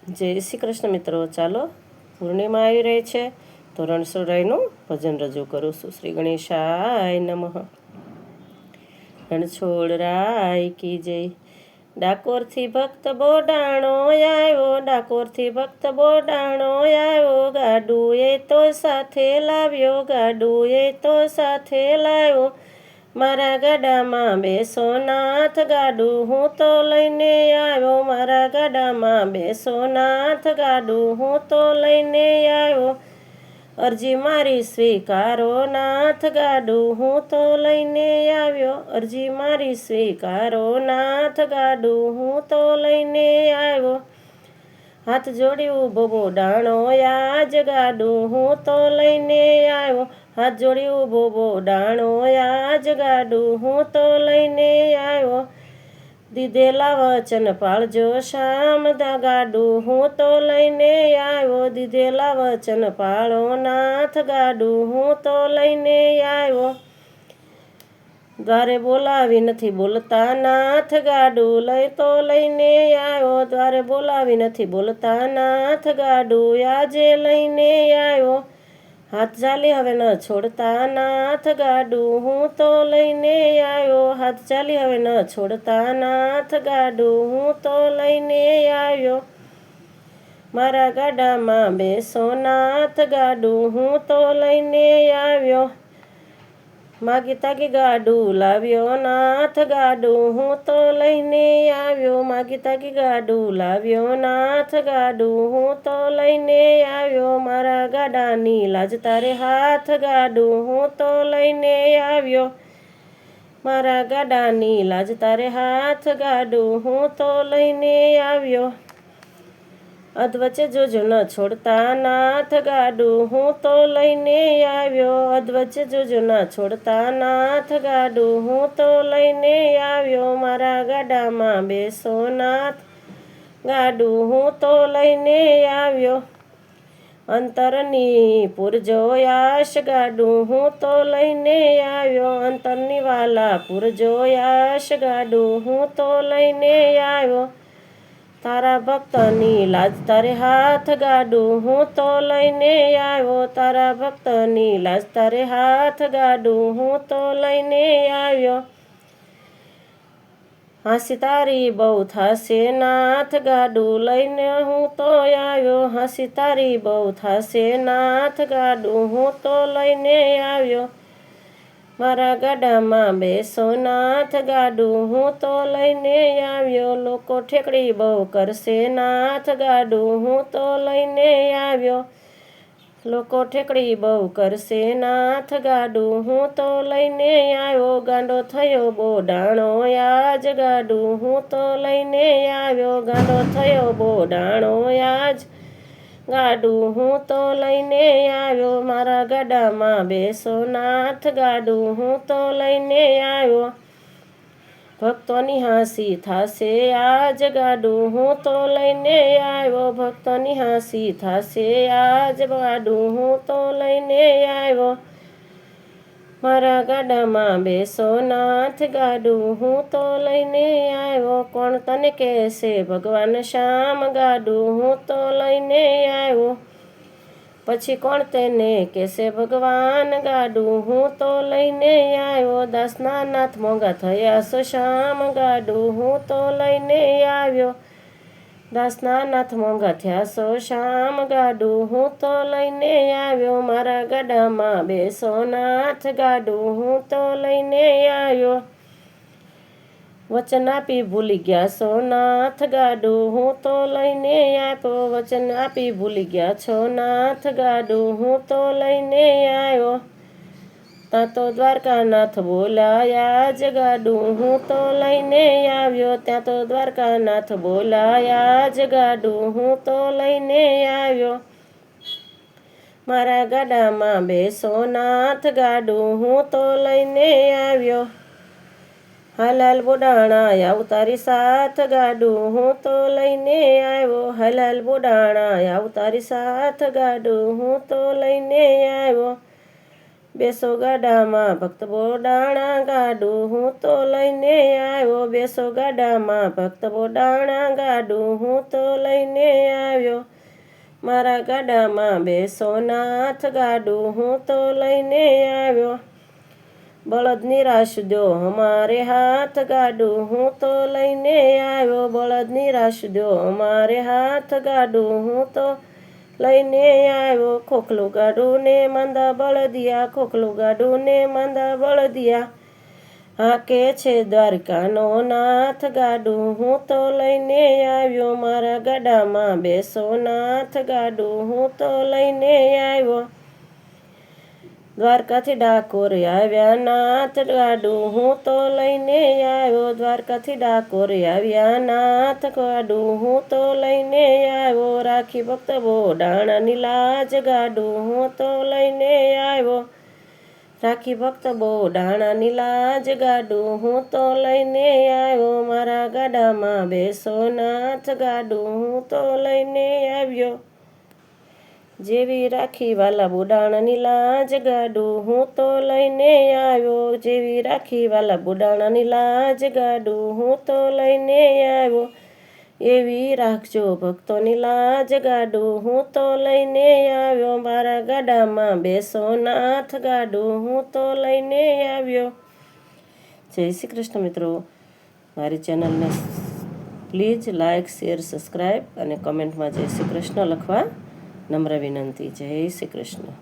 જય શ્રી કૃષ્ણ મિત્રો. ચાલો, પૂર્ણિમા આવી રહી છે તો રણછોડરાયનું ભજન રજૂ કરું છું. શ્રી ગણેશાય નમઃ. રણછોડરાય કી જય. ડાકોરથી ભક્ત બોડાણો આવ્યો, ડાકોરથી ભક્ત બોડાણો આવ્યો, ગાડું એ તો સાથે લાવ્યો, ગાડું એ તો સાથે લાવ્યો. મારા ગાડામાં બેસો નાથ, ગાડું હું તો લઈને આવ્યો, મારા ગાડામાં બેસો નાથ, ગાડું હું તો લઈને આવ્યો. અરજી મારી સ્વીકારો નાથ, ગાડું હું તો લઈને આવ્યો, અરજી મારી સ્વીકારો નાથ, ગાડું હું તો લઈને આવ્યો. હાથ જોડી ઊભો બોડાણો આજ, ગાડું હું તો લઈને આવ્યો, હાથ જોડી ઊભો બોડાણો આજ, ગાડું હું તો લઈને આવ્યો. દીધેલા વચન પાળજો શામ, ગાડું હું તો લઈને આવ્યો, દીધેલા વચન પાળો નાથ, ગાડું હું તો લઈને આવ્યો. દ્વારે બોલાવી નથી બોલતા નાથ, ગાડું લઈ તો લઈને આવ્યો, દ્વારે બોલાવી નથી બોલતા નાથ, ગાડું આજે લઈને આવ્યો. હાથ ચાલી હવે ન છોડતા નાથ, ગાડું હું તો લઈને આવ્યો, હાથ ચાલી હવે ન છોડતા નાથ, ગાડું હું તો લઈને આવ્યો. મારા ગાડામાં બેસો નાથ, ગાડું હું તો લઈને આવ્યો. માગી તાગી ગાડું લાવ્યો નાથ, ગાડું હું તો લઈને આવ્યો, માગી તાગી ગાડું લાવ્યો નાથ, ગાડું હું તો લઈને આવ્યો. મારા ગાડાની લાજ તારે હાથ, ગાડું હું તો લઈને આવ્યો, મારા ગાડાની લાજ તારે હાથ, ગાડું હું તો લઈને આવ્યો. અધવચ્ચે જોજો ન છોડતા નાથ, ગાડું હું તો લઈને આવ્યો, અધવચ્ચે જોજો ન છોડતા નાથ, ગાડું હું તો લઈને આવ્યો. મારા ગાડામાં બેસો નાથ, ગાડું હું તો લઈને આવ્યો. અંતરની પૂરજો આશ, ગાડું હું તો લઈને આવ્યો, અંતરની વાલા પૂરજો આશ, ગાડું હું તો લઈને આવ્યો. તારા ભક્તની લાજ તારે હાથ, ગાડું હું તો લઈને આવ્યો, તારા ભક્તની લાજ તારે હાથ, ગાડું હું તો લઈને આવ્યો. હાંસી તારી બહુ થાશે નાથ, ગાડું લઈને હું તો આવ્યો, હાંસી તારી બહુ થાશે નાથ, ગાડું હું તો લઈને આવ્યો. મારા ગાડામાં બેસો નાથ, ગાડું હું તો લઈને આવ્યો, લોકો ઠેકડી બહુ કરશે નાથ, ગાડું હું તો લઈને આવ્યો, લોકો ઠેકડી બહુ કરશે નાથ, ગાડું હું તો લઈને આવ્યો. ગાંડો થયો બોડાણો આજ, ગાડું હું તો લઈને આવ્યો, ગાંડો થયો બોડાણો આજ, ગાડું હું તો લઈને આવ્યો. મારા ગાડામાં બેસો નાથ, ગાડું હું તો લઈને આવ્યો. ભક્તોની હાંસી થાશે આજ, ગાડું હું તો લઈને આવ્યો, ભક્તોની હાંસી થાશે આજ, ગાડું હું તો લઈને આવ્યો. મારા ગાડામાં બેસો નાથ, ગાડું હું તો લઈને આવ્યો. કોણ તને કહેશે ભગવાન શ્યામ, ગાડું હું તો લઈને આવ્યો. પછી કોણ તેને કહેશે ભગવાન, ગાડું હું તો લઈને આવ્યો. દાસના નાથ મોંઘા થયા સો શ્યામ, ગાડું હું તો લઈને આવ્યો, દાસના નાથ મોંઘા થયા સો શ્યામ, ગાડું હું તો લઈને આવ્યો. મારા ગાડામાં બેસો નાથ, ગાડું હું તો લઈને આવ્યો. વચન આપી ભૂલી ગયા છો નાથ, ગાડું હું તો લઈને આવ્યો, વચન આપી ભૂલી ગયા છો નાથ, ગાડું હું તો લઈને આવ્યો. ત્યાં તો દ્વારકાનાથ બોલાયા જ, ગાડું હું તો લઈને આવ્યો, ત્યાં તો દ્વારકાનાથ બોલાયા જ, ગાડું હું તો લઈને આવ્યો. મારા ગાડામાં બેસો નાથ, ગાડું હું તો લઈને આવ્યો. હાલાલ બોડાણા આવ તારી સાથ, ગાડું હું તો લઈને આવ્યો, હાલાલ બોડાણા આવ તારી સાથ, ગાડું હું તો લઈને આવ્યો. બેસો ગાડામાં ભક્ત બોડાણા ગાડું હું તો લઈને આવ્યો, બેસો ગાડામાં ભક્ત બોડાણા ગાડું હું તો લઈને આવ્યો, મારા ગાડામાં બેસો નાથ ગાડું હું તો લઈને આવ્યો, બળદ નિરાશ દો અમારે હાથ ગાડું હું તો લઈને આવ્યો, બળદ નિરાશ દો અમારે હાથ ગાડું હું તો લઈને આવ્યો, ખોખલું ગાડું ને માંદા બળદિયા, ખોખલું ગાડું ને માંદા બળદિયા, હાકે છે દ્વારકાનો નાથ ગાડું હું તો લઈને આવ્યો, મારા ગાડામાં બેસો નાથ ગાડું હું તો લઈને આવ્યો, દ્વારકાથી ડાકોર આવ્યા નાથ ગાડું હું તો લઈને આવ્યો, દ્વારકાથી ડાકોર આવ્યા નાથ ગાડું હું તો લઈને આવ્યો, રાખી ભક્ત બોડાણાની લાજ ગાડું હું તો લઈને આવ્યો, રાખી ભક્ત બોડાણાની લાજ ગાડું હું તો લઈને આવ્યો, મારા ગાડામાં બેસો નાથ ગાડું હું તો લઈને આવ્યો, જેવી રાખી વાલા બોડાણાની લાજ ગાડું હું તો લઈને આવ્યો, જેવી રાખી વાલા બોડાણાની લાજ ગાડું હું તો લઈને આવ્યો, એવી રાખજો ભક્તોની લાજ ગાડું હું તો લઈને આવ્યો, મારા ગાડામાં બેસો નાથ ગાડું હું તો લઈને આવ્યો. જય શ્રી કૃષ્ણ મિત્રો. મારી ચેનલને પ્લીઝ લાઇક, શેર, સબસ્ક્રાઈબ અને કમેન્ટમાં જય શ્રી કૃષ્ણ લખવા નમ્ર વિનંતી. જય શ્રી કૃષ્ણ.